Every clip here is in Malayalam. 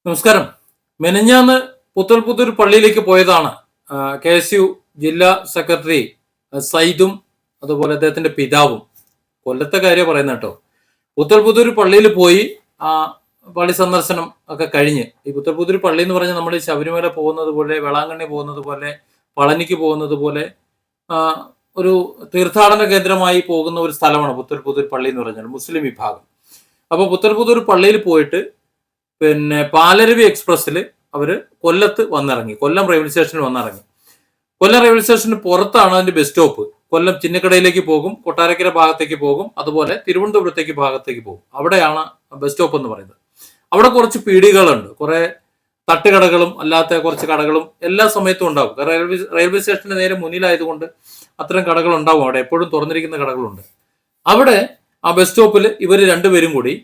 നമസ്കാരം. മെനഞ്ഞാന്ന് പുത്തൂർ പള്ളിയിലേക്ക് പോയതാണ് KSU ജില്ലാ സെക്രട്ടറി സൈദും അതുപോലെ അദ്ദേഹത്തിന്റെ പിതാവും. കൊല്ലത്തെ കാര്യം പറയുന്ന കേട്ടോ. പുത്തൂർ പള്ളിയിൽ പോയി ആ പള്ളി സന്ദർശനം ഒക്കെ കഴിഞ്ഞ്, ഈ പുത്തൂർ പള്ളി എന്ന് പറഞ്ഞാൽ നമ്മൾ ശബരിമല പോകുന്നത് പോലെ, വേളാങ്കണ്ണി പോകുന്നത് പോലെ, പളനിക്ക് പോകുന്നത് പോലെ ഒരു തീർത്ഥാടന കേന്ദ്രമായി പോകുന്ന ഒരു സ്ഥലമാണ് പുത്തൂർ പള്ളി എന്ന് പറഞ്ഞാൽ, മുസ്ലിം വിഭാഗം. അപ്പോൾ പുത്തൂർ പള്ളിയിൽ പോയിട്ട് പിന്നെ പാലരുവി എക്സ്പ്രസ്സിൽ അവര് കൊല്ലത്ത് വന്നിറങ്ങി, കൊല്ലം റെയിൽവേ സ്റ്റേഷനിൽ വന്നിറങ്ങി. കൊല്ലം റെയിൽവേ സ്റ്റേഷന് പുറത്താണ് അതിന്റെ ബസ് സ്റ്റോപ്പ്. കൊല്ലം ചിന്നക്കടയിലേക്ക് പോകും, കൊട്ടാരക്കര ഭാഗത്തേക്ക് പോകും, അതുപോലെ തിരുവനന്തപുരത്തേക്ക് ഭാഗത്തേക്ക് പോകും. അവിടെയാണ് ബസ് സ്റ്റോപ്പ് എന്ന് പറയുന്നത്. അവിടെ കുറച്ച് പീടികകളുണ്ട്, കുറെ തട്ടുകടകളും അല്ലാത്ത കുറച്ച് കടകളും എല്ലാ സമയത്തും ഉണ്ടാവും. റെയിൽവേ സ്റ്റേഷന്റെ നേരെ മുന്നിലായതുകൊണ്ട് അത്തരം കടകൾ ഉണ്ടാവും. അവിടെ എപ്പോഴും തുറന്നിരിക്കുന്ന കടകളുണ്ട്. അവിടെ ആ ബസ് സ്റ്റോപ്പിൽ ഇവർ രണ്ടുപേരും കൂടി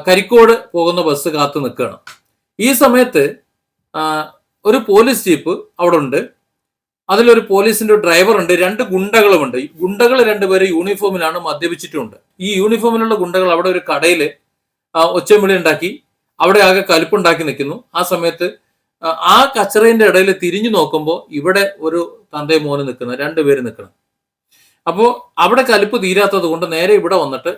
കരിക്കോട് പോകുന്ന ബസ് കാത്തു നിൽക്കുകയാണ്. ഈ സമയത്ത് ഒരു പോലീസ് ജീപ്പ് അവിടെ ഉണ്ട്. അതിലൊരു പോലീസിന്റെ ഡ്രൈവർ ഉണ്ട്, രണ്ട് ഗുണ്ടകളുമുണ്ട്. ഗുണ്ടകൾ രണ്ടുപേരും യൂണിഫോമിലാണ്, മദ്യപിച്ചിട്ടുമുണ്ട്. ഈ യൂണിഫോമിലുള്ള ഗുണ്ടകൾ അവിടെ ഒരു കടയിൽ ഒച്ചവിളി ഉണ്ടാക്കി അവിടെ ആകെ കലിപ്പുണ്ടാക്കി നിൽക്കുന്നു. ആ സമയത്ത് ആ കച്ചറേന്റെ ഇടയിൽ തിരിഞ്ഞു നോക്കുമ്പോൾ ഇവിടെ ഒരു തന്തയും മോന് നിൽക്കുന്ന രണ്ടുപേര് നിൽക്കണം. അപ്പോൾ അവിടെ കലിപ്പ് തീരാത്തത് കൊണ്ട് നേരെ ഇവിടെ വന്നിട്ട്,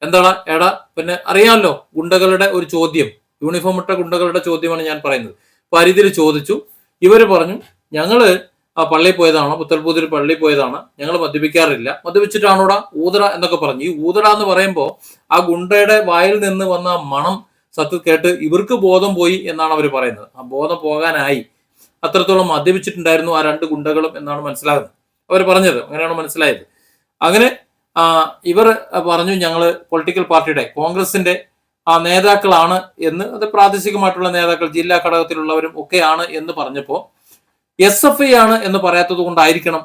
എന്താടാ എടാ, പിന്നെ അറിയാമല്ലോ ഗുണ്ടകളുടെ ഒരു ചോദ്യം, യൂണിഫോം ഇട്ട ഗുണ്ടകളുടെ ചോദ്യമാണ് ഞാൻ പറയുന്നത്. പരിധിയിൽ ചോദിച്ചു. ഇവര് പറഞ്ഞു, ഞങ്ങള് പള്ളിയിൽ പോയതാണ്, പുത്തൂർ പള്ളിയിൽ പോയതാണ്, ഞങ്ങൾ മദ്യപിക്കാറില്ല. മദ്യപിച്ചിട്ടാണോടാ ഊതട എന്നൊക്കെ പറഞ്ഞു. ഈ ഊതട എന്ന് പറയുമ്പോൾ ആ ഗുണ്ടയുടെ വായിൽ നിന്ന് വന്ന മണം സത്യം കേട്ട് ഇവർക്ക് ബോധം പോയി എന്നാണ് അവർ പറയുന്നത്. ആ ബോധം പോകാനായി അത്രത്തോളം മദ്യപിച്ചിട്ടുണ്ടായിരുന്നു ആ രണ്ട് ഗുണ്ടകളും എന്നാണ് മനസ്സിലാകുന്നത്. അവർ പറഞ്ഞത് അങ്ങനെയാണ് മനസ്സിലായത്. അങ്ങനെ ഇവർ പറഞ്ഞു, ഞങ്ങൾ പൊളിറ്റിക്കൽ പാർട്ടിയുടെ, കോൺഗ്രസിന്റെ നേതാക്കളാണ് എന്ന്, അത് പ്രാദേശികമായിട്ടുള്ള നേതാക്കൾ, ജില്ലാ ഘടകത്തിലുള്ളവരും ഒക്കെയാണ് എന്ന് പറഞ്ഞപ്പോൾ SFI ആണ് എന്ന് പറയാത്തത് കൊണ്ടായിരിക്കണം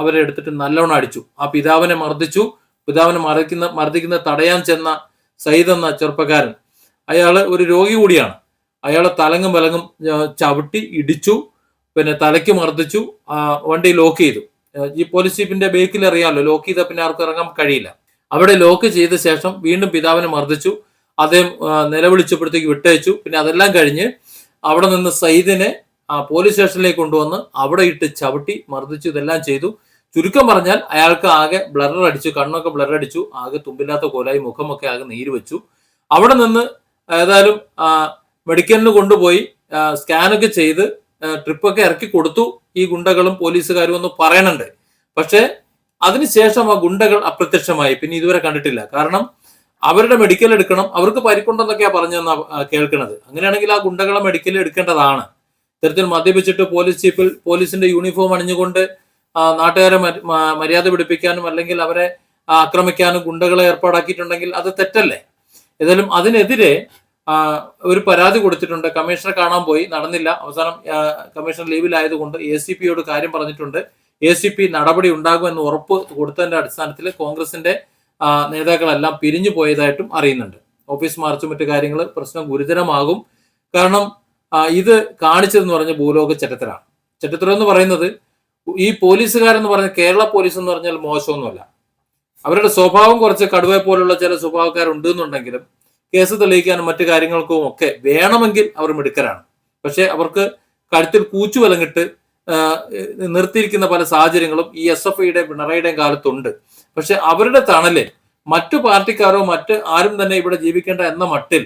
അവരെ എടുത്തിട്ട് നല്ലോണം അടിച്ചു. ആ പിതാവിനെ മർദ്ദിച്ചു. പിതാവിനെ മർദ്ദിക്കുന്ന തടയാൻ ചെന്ന സയ്യിദ് എന്ന ചെറുപ്പക്കാരൻ, അയാള് ഒരു രോഗി കൂടിയാണ്. അയാളെ തലങ്ങും വിലങ്ങും ചവിട്ടി ഇടിച്ചു, പിന്നെ തലയ്ക്ക് മർദ്ദിച്ചു, വണ്ടി ലോക്ക് ചെയ്തു. ഈ പോലീസ് ജീപ്പിന്റെ ബേക്കിൽ അറിയാമല്ലോ, ലോക്ക് ചെയ്താൽ പിന്നെ ആർക്കും ഇറങ്ങാൻ കഴിയില്ല. അവിടെ ലോക്ക് ചെയ്ത ശേഷം വീണ്ടും പിതാവിനെ മർദ്ദിച്ചു. അദ്ദേഹം നിലവിളിച്ചപ്പോഴത്തേക്ക് വിട്ടയച്ചു. പിന്നെ അതെല്ലാം കഴിഞ്ഞ് അവിടെ നിന്ന് സയ്യിദിനെ പോലീസ് സ്റ്റേഷനിലേക്ക് കൊണ്ടുവന്ന് അവിടെ ഇട്ട് ചവിട്ടി മർദ്ദിച്ചു. ഇതെല്ലാം ചെയ്തു. ചുരുക്കം പറഞ്ഞാൽ അയാൾക്ക് ആകെ ബ്ലറടിച്ചു, കണ്ണൊക്കെ ബ്ലറടിച്ചു, ആകെ തുമ്പില്ലാത്ത കോലായി, മുഖമൊക്കെ ആകെ നീര് വെച്ചു. അവിടെ നിന്ന് ഏതായാലും മെഡിക്കലിന് കൊണ്ടുപോയി സ്കാനൊക്കെ ചെയ്ത് ട്രിപ്പൊക്കെ ഇറക്കി കൊടുത്തു ഈ ഗുണ്ടകളും പോലീസുകാരും എന്ന് പറയുന്നുണ്ട്. പക്ഷെ അതിനുശേഷം ആ ഗുണ്ടകൾ അപ്രത്യക്ഷമായി, പിന്നെ ഇതുവരെ കണ്ടിട്ടില്ല. കാരണം അവരുടെ മെഡിക്കൽ എടുക്കണം, അവർക്ക് പരിക്കുണ്ടെന്നൊക്കെയാ പറഞ്ഞെന്നാ കേൾക്കുന്നത്. അങ്ങനെയാണെങ്കിൽ ആ ഗുണ്ടകളെ മെഡിക്കൽ എടുക്കേണ്ടതാണ്. ഇത്തരത്തിൽ മദ്യപിച്ചിട്ട് പോലീസ് ജീപ്പിൽ പോലീസിന്റെ യൂണിഫോം അണിഞ്ഞുകൊണ്ട് നാട്ടുകാരെ മര്യാദ പിടിപ്പിക്കാനും അല്ലെങ്കിൽ അവരെ ആക്രമിക്കാനും ഗുണ്ടകളെ ഏർപ്പാടാക്കിയിട്ടുണ്ടെങ്കിൽ അത് തെറ്റല്ലേ? ഏതായാലും അതിനെതിരെ ഒരു പരാതി കൊടുത്തിട്ടുണ്ട്. കമ്മീഷണറെ കാണാൻ പോയി, നടന്നില്ല. അവസാനം കമ്മീഷണർ ലീവിലായതുകൊണ്ട് ACPയോട് കാര്യം പറഞ്ഞിട്ടുണ്ട്. ACP നടപടി ഉണ്ടാകുമെന്ന് ഉറപ്പ് കൊടുത്തതിന്റെ അടിസ്ഥാനത്തിൽ കോൺഗ്രസിന്റെ നേതാക്കളെല്ലാം പിരിഞ്ഞു പോയതായിട്ടും അറിയുന്നുണ്ട്. ഓഫീസ് മാർച്ചും മറ്റു കാര്യങ്ങൾ പ്രശ്നം ഗുരുതരമാകും. കാരണം ഇത് കാണിച്ചതെന്ന് പറഞ്ഞ ഭൂലോക ചരിത്രമാണ്. ചരിത്രം എന്ന് പറയുന്നത്, ഈ പോലീസുകാരെന്ന് പറഞ്ഞ കേരള പോലീസ് എന്ന് പറഞ്ഞാൽ മോശമൊന്നുമല്ല. അവരുടെ സ്വഭാവം കുറച്ച് കടുവയെ പോലുള്ള ചില സ്വഭാവക്കാരുണ്ട് എന്നുണ്ടെങ്കിലും കേസ് തെളിയിക്കാനും മറ്റു കാര്യങ്ങൾക്കും ഒക്കെ വേണമെങ്കിൽ അവർ മിടുക്കരാണ്. പക്ഷെ അവർക്ക് കഴുത്തിൽ കൂച്ചു വിലങ്ങിട്ട് നിർത്തിയിരിക്കുന്ന പല സാഹചര്യങ്ങളും ഈ SFIയുടെ പിണറായിയുടെയും കാലത്തുണ്ട്. പക്ഷെ അവരുടെ തണല് മറ്റു പാർട്ടിക്കാരോ മറ്റ് ആരും തന്നെ ഇവിടെ ജീവിക്കേണ്ട എന്ന മട്ടിൽ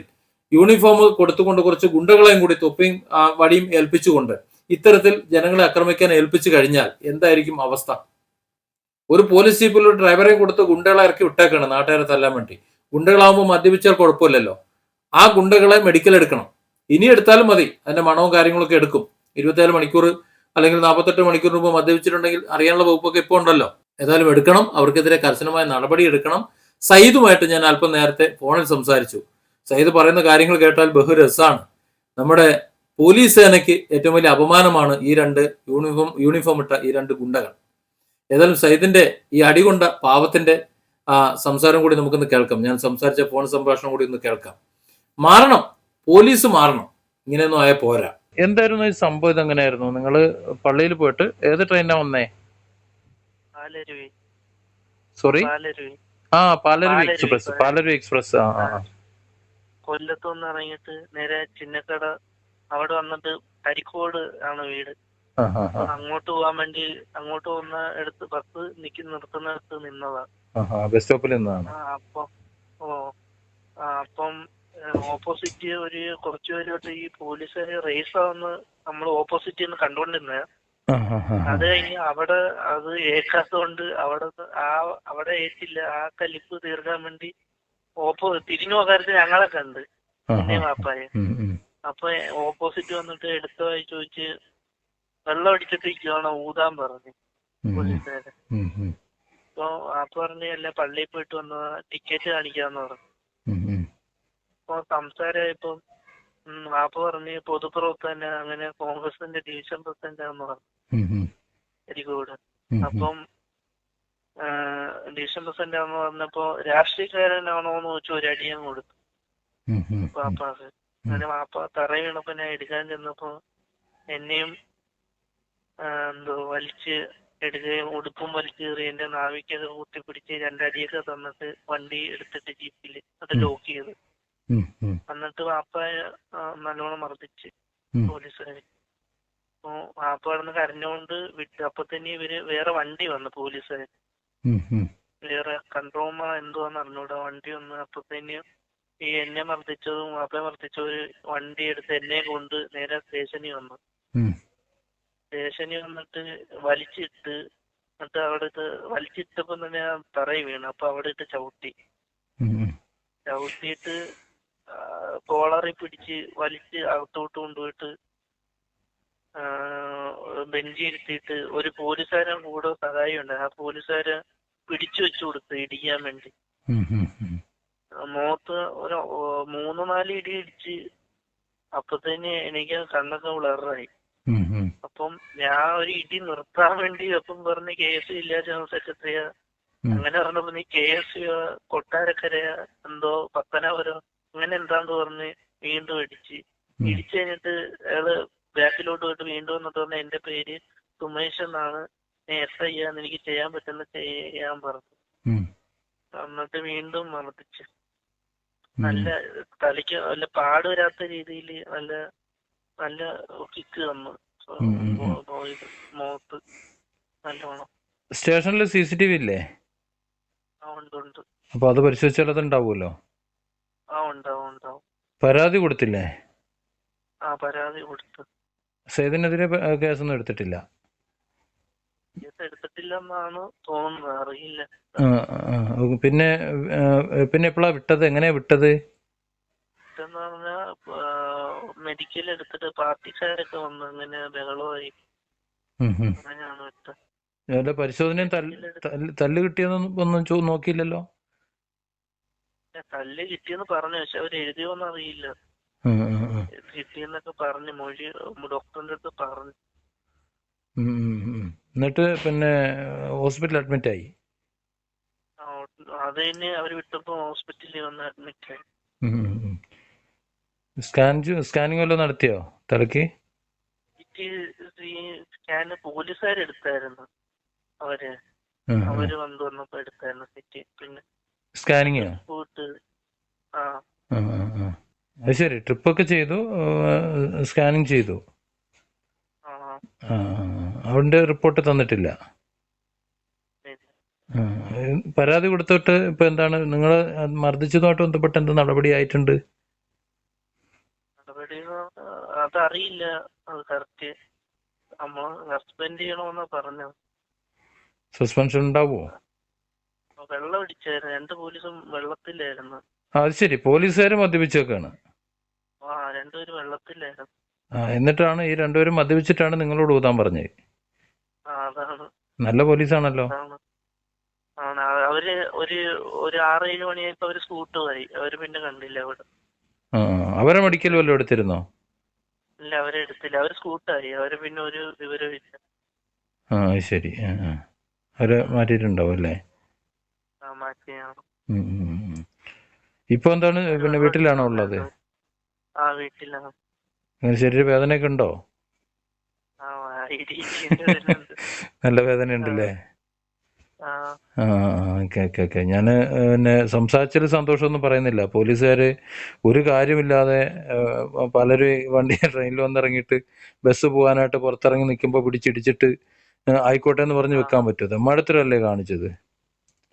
യൂണിഫോം കൊടുത്തുകൊണ്ട് കുറച്ച് ഗുണ്ടകളെയും കൂടി തൊപ്പിയും വടിയും ഏൽപ്പിച്ചുകൊണ്ട് ഇത്തരത്തിൽ ജനങ്ങളെ ആക്രമിക്കാൻ ഏൽപ്പിച്ചു കഴിഞ്ഞാൽ എന്തായിരിക്കും അവസ്ഥ? ഒരു പോലീസ് ജീപ്പിൽ ഒരു ഡ്രൈവറെ കൊടുത്ത് ഗുണ്ടകളെ ഇറക്കി വിട്ടേക്കാണ് നാട്ടുകാരെ തല്ലാൻ വേണ്ടി. ഗുണ്ടകളാവുമ്പോൾ മദ്യപിച്ചാൽ കുഴപ്പമില്ലല്ലോ. ആ ഗുണ്ടകളെ മെഡിക്കൽ എടുക്കണം. ഇനി എടുത്താലും മതി, അതിന്റെ മണവും കാര്യങ്ങളൊക്കെ എടുക്കും. 24 മണിക്കൂർ അല്ലെങ്കിൽ 48 മണിക്കൂർ മുമ്പ് മദ്യപിച്ചിട്ടുണ്ടെങ്കിൽ അറിയാനുള്ള വകുപ്പൊക്കെ ഇപ്പോൾ ഉണ്ടല്ലോ. ഏതായാലും എടുക്കണം, അവർക്കെതിരെ കർശനമായ നടപടി എടുക്കണം. സയ്യിദുമായിട്ട് ഞാൻ അല്പം നേരത്തെ ഫോണിൽ സംസാരിച്ചു. സയ്യിദ് പറയുന്ന കാര്യങ്ങൾ കേട്ടാൽ ബഹുരസാണ്. നമ്മുടെ പോലീസ് സേനയ്ക്ക് ഏറ്റവും വലിയ അപമാനമാണ് ഈ രണ്ട് യൂണിഫോം ഇട്ട ഈ രണ്ട് ഗുണ്ടകൾ. ഏതായാലും സയ്യിദിന്റെ ഈ അടികൊണ്ട പാവത്തിന്റെ സംസാരം കൂടി നമുക്കൊന്ന് കേൾക്കാം. ഞാൻ സംസാരിച്ച ഫോൺ സംഭാഷണം കൂടി ഒന്ന് കേൾക്കാം. മാറണം, പോലീസ് മാറണം. ഇങ്ങനെയൊന്നും ആയ പോരാ. എന്തായിരുന്നു ഈ സംഭവം? ഇതെങ്ങനെയായിരുന്നു? നിങ്ങള് പള്ളിയിൽ പോയിട്ട് ഏത് ട്രെയിനാ വന്നേ? Sorry, Palaruvi express. കൊല്ലത്തുനിന്ന് ഇറങ്ങിയിട്ട് നേരെ ചിന്നക്കട അവിടെ വന്നിട്ട് കരിക്കോട് ആണ് വീട്. അങ്ങോട്ട് പോകാൻ വേണ്ടി അങ്ങോട്ട് പോകുന്ന എടുത്ത് ബസ് നിർത്തുന്നിടത്ത് നിന്നതാ. ബസ് സ്റ്റോപ്പിൽ നിന്നതാണ്. അപ്പം ഓപ്പോസിറ്റ് ഒരു കുറച്ചു പേരോട്ട് ഈ പോലീസുകാര് റേസ് ആവുന്ന നമ്മൾ ഓപ്പോസിറ്റ് നിന്ന് കണ്ടോണ്ടിരുന്ന. അത് കഴിഞ്ഞ് അവിടെ അത് ഏക്കാത്തതുകൊണ്ട് അവിടെ ഏറ്റില്ല. ആ കലിപ്പ് തീർക്കാൻ വേണ്ടി തിരിഞ്ഞു പോകാതെ ഞങ്ങളെ കണ്ട് എന്നെ വാപ്പായെ. അപ്പൊ ഓപ്പോസിറ്റ് വന്നിട്ട് എടുത്തതായി ചോദിച്ച് വെള്ളം അടിച്ചിട്ട് ഇരിക്കുവാണോ ഊതാൻ പറഞ്ഞു പോലീസുകാര്. അപ്പൊ പറഞ്ഞ് അല്ല പള്ളിയിൽ പോയിട്ട് വന്നതാ, ടിക്കറ്റ് കാണിക്കാന്ന് പറഞ്ഞു. അപ്പൊ സംസാരമായപ്പോ വാപ്പ പറഞ്ഞ് പൊതുപ്രവർത്തന അങ്ങനെ കോൺഗ്രസിന്റെ ഡിവിഷൻ പ്രസിഡന്റ് ആണെന്ന് പറഞ്ഞു കരിക്കോട്. അപ്പം ഡിവിഷൻ പ്രസിഡന്റ് ആണെന്ന് പറഞ്ഞപ്പോ രാഷ്ട്രീയക്കാരനാണോ എന്ന് ചോദിച്ചു ഒരു അടിയാൻ കൊടുത്തു വാപ്പാക്ക്. അങ്ങനെ വാപ്പ തറ വീണപ്പോ ഞാൻ എടുക്കാൻ ചെന്നപ്പോ എന്നെയും വലിച്ച് എടുക്കുകയും ഉടുപ്പും വലിച്ചു കയറി എന്റെ നാവിക്കൊക്കെ കുത്തിപ്പിടിച്ച് രണ്ടടിയൊക്കെ തന്നിട്ട് വണ്ടി എടുത്തിട്ട് ജീപ്പില് അത് ലോക്ക് ചെയ്ത് എന്നിട്ട് വാപ്പയെ നല്ലോണം മർദ്ദിച്ച് പോലീസുകാര്. അപ്പൊ വാപ്പ കിടന്ന് കരഞ്ഞുകൊണ്ട് വിട്ടു. അപ്പൊ തന്നെ ഇവര് വേറെ വണ്ടി വന്നു പോലീസുകാര്, വേറെ കൺട്രോമ എന്തുവാന്ന് അറിഞ്ഞൂടാ വണ്ടി വന്ന്. അപ്പൊ തന്നെ ഈ എന്നെ മർദ്ദിച്ചതും വാപ്പയെ മർദ്ദിച്ചൊരു വണ്ടി എടുത്ത് എന്നെ കൊണ്ട് നേരെ സ്റ്റേഷനിൽ വന്നു. സ്റ്റേഷനിൽ വന്നിട്ട് വലിച്ചിട്ട് എന്നിട്ട് അവിടെ വലിച്ചിട്ടപ്പോ തന്നെ തറയിൽ വീണു. അപ്പൊ അവിടെ ഇട്ട് ചവിട്ടിയിട്ട് കോളറി പിടിച്ച് വലിച്ച് അകത്തോട്ട് കൊണ്ടുപോയിട്ട് ബെഞ്ചിരുത്തിയിട്ട് ഒരു പോലീസുകാരൻ കൂടെ സഹായം ഉണ്ട്. ആ പോലീസുകാരെ പിടിച്ചു വെച്ചു കൊടുത്തു ഇടിക്കാൻ വേണ്ടി. മുഖത്ത് ഒരു 3-4 ഇടി ഇടിച്ച്. അപ്പത്തന്നെ എനിക്ക് കണ്ണൊക്കെ ബ്ലറായി. അപ്പം ഞാൻ ഒരു ഇടി നിർത്താൻ വേണ്ടി അപ്പം പറഞ്ഞ് KS ജില്ലാ ജനറൽ സെക്രട്ടറിയാ. അങ്ങനെ പറഞ്ഞപ്പോ നീ KS കൊട്ടാരക്കരയാ എന്തോ പത്തനാപുരോ അങ്ങനെ എന്താന്ന് പറഞ്ഞ് വീണ്ടും ഇടിച്ച് കഴിഞ്ഞിട്ട് അയാള് ബാക്കിലോട്ട് പോയിട്ട് വീണ്ടും വന്നിട്ട് പറഞ്ഞ എന്റെ പേര് സുമേഷ് എന്നാണ്, SI ആന്ന്, എനിക്ക് ചെയ്യാൻ പറ്റുന്ന ചെയ്യാൻ പറഞ്ഞു. എന്നിട്ട് വീണ്ടും മർദ്ദിച്ചു. നല്ല തലയ്ക്ക് നല്ല പാട് വരാത്ത രീതിയിൽ നല്ല കിക്ക് തന്നു മുഖത്ത് നല്ലോണം. സ്റ്റേഷനിൽ CCTV ഇല്ലേ? ഉണ്ട്. അപ്പൊ അത് പരിശോധിച്ചാൽ അത് ഉണ്ടാവുമല്ലോ. ഉണ്ടാവും. പരാതി കൊടുത്തില്ലേ? പരാതി കൊടുത്തു. സേതിനെതിരെ കേസൊന്നും എടുത്തിട്ടില്ല? എടുത്തിട്ടില്ലെന്നാണ് തോന്നുന്നത്, അറിയില്ല. പിന്നെ എപ്പോഴാ വിട്ടത്? എങ്ങനെയാ വിട്ടത്? മെഡിക്കൽ എടുത്തിട്ട് പാർട്ടിക്കാരൊക്കെ വന്നു അങ്ങനെ ബഹളമായി. അങ്ങനെയാണ് വിട്ടത്. പരിശോധനയും തല്ല് കിട്ടിയെന്നൊന്നും നോക്കിയില്ലല്ലോ? തല്ല് കിട്ടിയെന്ന് പറഞ്ഞു, പക്ഷെ അവർ എഴുതിയോന്ന് അറിയില്ല. കിട്ടിയെന്നൊക്കെ പറഞ്ഞു, മൊഴി ഡോക്ടറിന്റെ അടുത്ത് പറഞ്ഞു. എന്നിട്ട് പിന്നെ ഹോസ്പിറ്റലിൽ അഡ്മിറ്റ് ആയി. അത് തന്നെ അവര് വിട്ടപ്പോ ഹോസ്പിറ്റലിൽ വന്ന് അഡ്മിറ്റ് ആയി. സ്കാനിങ് വല്ലതും നടത്തിയോ തലക്ക്? സ്കാന് പോലീസുകാരെടുത്തായിരുന്നു. അവര് വന്നപ്പോ എടുത്തായിരുന്നു സിറ്റി. പിന്നെ സ്കാനിങ് അത് ശരി. ട്രിപ്പൊക്കെ ചെയ്തു, സ്കാനിങ് ചെയ്തു. അവന്റെ റിപ്പോർട്ട് തന്നിട്ടില്ല. പരാതി കൊടുത്തിട്ട് ഇപ്പൊ എന്താണ് നിങ്ങൾ മർദ്ദിച്ചതുമായിട്ട് ബന്ധപ്പെട്ട് എന്ത് നടപടി ആയിട്ടുണ്ട്? നടപടി അതറിയില്ല. അത് കറക്റ്റ് നമ്മള് സസ്പെൻഡ് ചെയ്യണമെന്നാ പറഞ്ഞത്. സസ്പെൻഷൻ ഉണ്ടാവോ? വെള്ളം അടിച്ചായിരുന്നു, 2 പോലീസും വെള്ളത്തിലായിരുന്നു. അത് ശരി, പോലീസുകാര് മദ്യപിച്ചേക്കാണ്. രണ്ടുപേരും വെള്ളത്തിലായിരുന്നു. എന്നിട്ടാണ് ഈ രണ്ടുപേരും മദ്യപിച്ചിട്ടാണ് നിങ്ങളോട് ഊതാൻ പറഞ്ഞത്? അതാണ്. നല്ല പോലീസാണല്ലോ. അവര് ഒരു 6-7 മണിയായപ്പോ അവര് സ്കൂട്ട് പോയി. അവര് പിന്നെ കണ്ടില്ല അവിടെ. അവരെ മെഡിക്കൽ വല്ലതും എടുത്തിരുന്നോ? ഇല്ല, അവരെ എടുത്തില്ല. അവര് സ്കൂട്ടായി. അവര് പിന്നെ ഒരു വിവരമില്ല. ശരി. അവരെ മാറ്റിയിട്ടുണ്ടാവും അല്ലേ? മാറ്റിയാണ്. ഇപ്പൊ എന്താണ് പിന്നെ വീട്ടിലാണോ ഉള്ളത്? വീട്ടിലാണ്. ശരീര വേദനയൊക്കെ ഉണ്ടോ? നല്ല വേദന ഉണ്ടല്ലേ? ആ ഓക്കെ ഓക്കെ ഓക്കെ. ഞാൻ പിന്നെ സംസാരിച്ചതിൽ സന്തോഷമൊന്നും പറയുന്നില്ല. പോലീസുകാർ ഒരു കാര്യമില്ലാതെ പലരും വണ്ടി ട്രെയിനിൽ വന്നിറങ്ങിയിട്ട് ബസ് പോകാനായിട്ട് പുറത്തിറങ്ങി നിൽക്കുമ്പോൾ പിടിച്ചിടിച്ചിട്ട് ആയിക്കോട്ടെ എന്ന് പറഞ്ഞ് വെക്കാൻ പറ്റുമോ? തെമ്മാടത്തിലല്ലേ കാണിച്ചത്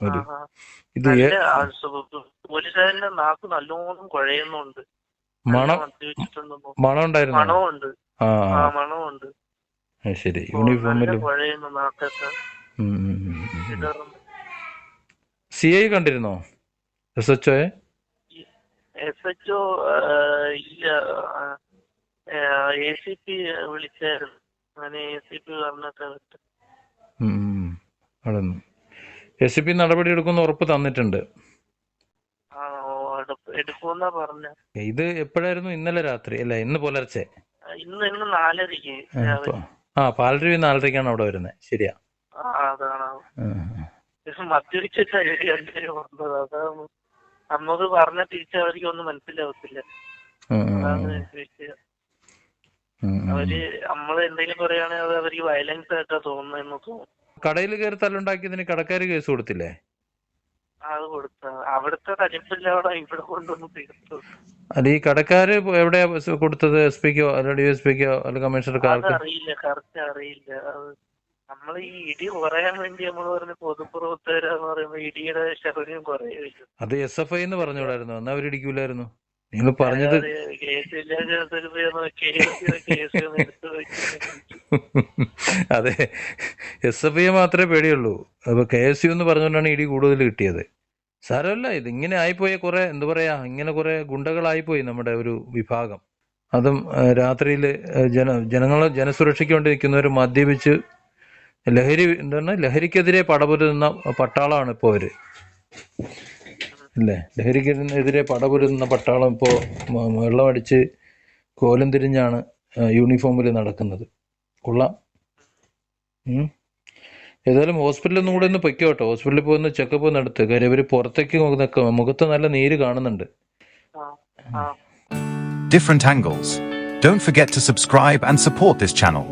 ഒരു ആ ഇത് പോലീസുകാരന്റെ നാക്ക് നല്ലോണം കുഴയുന്നുണ്ട്. മണം മദ്യപിച്ചിട്ടുണ്ടെന്നോ മണം ഉണ്ടായിരുന്നു. മണമുണ്ട്. ആ ആ മണമുണ്ട്. ശരി. നല്ല യൂണിഫോമിലും കുഴയുന്നു നാക്കൊക്കെ ഇടറുന്നു. CI കണ്ടിരുന്നോ? SHO SHO ഇല്ല. ACP വിളിച്ചായിരുന്നു. ഞാൻ ACP പറഞ്ഞിട്ട് വിട്ടു. നടന്നു. SCP നടപടി എടുക്കുന്ന ഉറപ്പ് തന്നിട്ടുണ്ട്. എടുക്കുമെന്നാ പറഞ്ഞ. ഇത് എപ്പോഴായിരുന്നു? ഇന്നലെ രാത്രി അല്ല, ഇന്ന് പുലർച്ചെ. ഇന്ന് 4:30 പാലരുവി 4:30 അവിടെ വരുന്നത്. ശരിയാ. അതാണ് മദ്യപിച്ചിട്ട് രണ്ടുപേരും വന്നത്. അതാണ് നമുക്ക് പറഞ്ഞ തിരിച്ച് അവർക്ക് ഒന്നും മനസ്സിലാവത്തില്ല. അതാണ് വിഷയം. അവര് നമ്മൾ എന്തെങ്കിലും പറയുകയാണെങ്കിൽ അത് അവർക്ക് വയലൻസ് ആയിട്ടാ തോന്നുന്നതെന്ന് തോന്നുന്നു. കടയിൽ കയറി തല്ലുണ്ടാക്കിയതിന് കടക്കാര് കേസ് കൊടുത്തില്ലേ? അത് കൊടുത്ത അവിടുത്തെ തരിപ്പില്ലവിടെ ഇവിടെ കൊണ്ടൊന്ന് തീർത്തു. അല്ല, ഈ കടക്കാര് എവിടെയാ കൊടുത്തത്? SPക്കോ അല്ല DSPക്കോ അല്ല കമ്മീഷണർക്കാർക്ക്? അറിയില്ല, കറക്റ്റ് അറിയില്ല. അത് നമ്മൾ ഈ ഇടി കുറയാൻ വേണ്ടി നമ്മൾ പറഞ്ഞ പൊതുപ്രവർത്തകരെന്ന് പറയുമ്പോ ഇടിയുടെ ശൗര്യം കുറയില്ല. അത് SFI എന്ന് പറഞ്ഞുകൂടായിരുന്നു? എന്നാ അവര് ഇടിക്കൂലായിരുന്നു. നിങ്ങൾ പറഞ്ഞത് അതെ, SFI മാത്രമേ പേടിയുള്ളൂ. അപ്പൊ KSU എന്ന് പറഞ്ഞുകൊണ്ടാണ് ഇടി കൂടുതൽ കിട്ടിയത്. സാരമല്ല, ഇത് ഇങ്ങനെ ആയിപ്പോയ കുറെ എന്താ പറയാ, ഇങ്ങനെ കുറെ ഗുണ്ടകളായിപ്പോയി നമ്മുടെ ഒരു വിഭാഗം. അതും രാത്രിയിൽ ജനസുരക്ഷയ്ക്ക് വേണ്ടി നിൽക്കുന്നവർ മദ്യപിച്ച് ലഹരിക്കെതിരെ പടപൊരുതുന്ന പട്ടാളമാണ് ഇപ്പോൾ അവര്. അല്ലേ? ലഹരിക്കെതിരെ പടപൊരുതുന്ന പട്ടാളം ഇപ്പോൾ വെള്ളമടിച്ച് കോലം തിരിഞ്ഞാണ് യൂണിഫോമിൽ നടക്കുന്നത്. കൊള്ളാം. ഏതായാലും ഹോസ്പിറ്റലിൽ ഒന്നും കൂടെ ഒന്ന് പൊയ്ക്കോട്ടെ. ഹോസ്പിറ്റലിൽ പോയി ഒന്ന് ചെക്കപ്പ് നടത്ത്. കാര്യം ഇവര് പുറത്തേക്ക് നോക്കുന്ന മുഖത്ത് നല്ല നീര് കാണുന്നുണ്ട്. Different angles. Don't forget to subscribe and support this channel.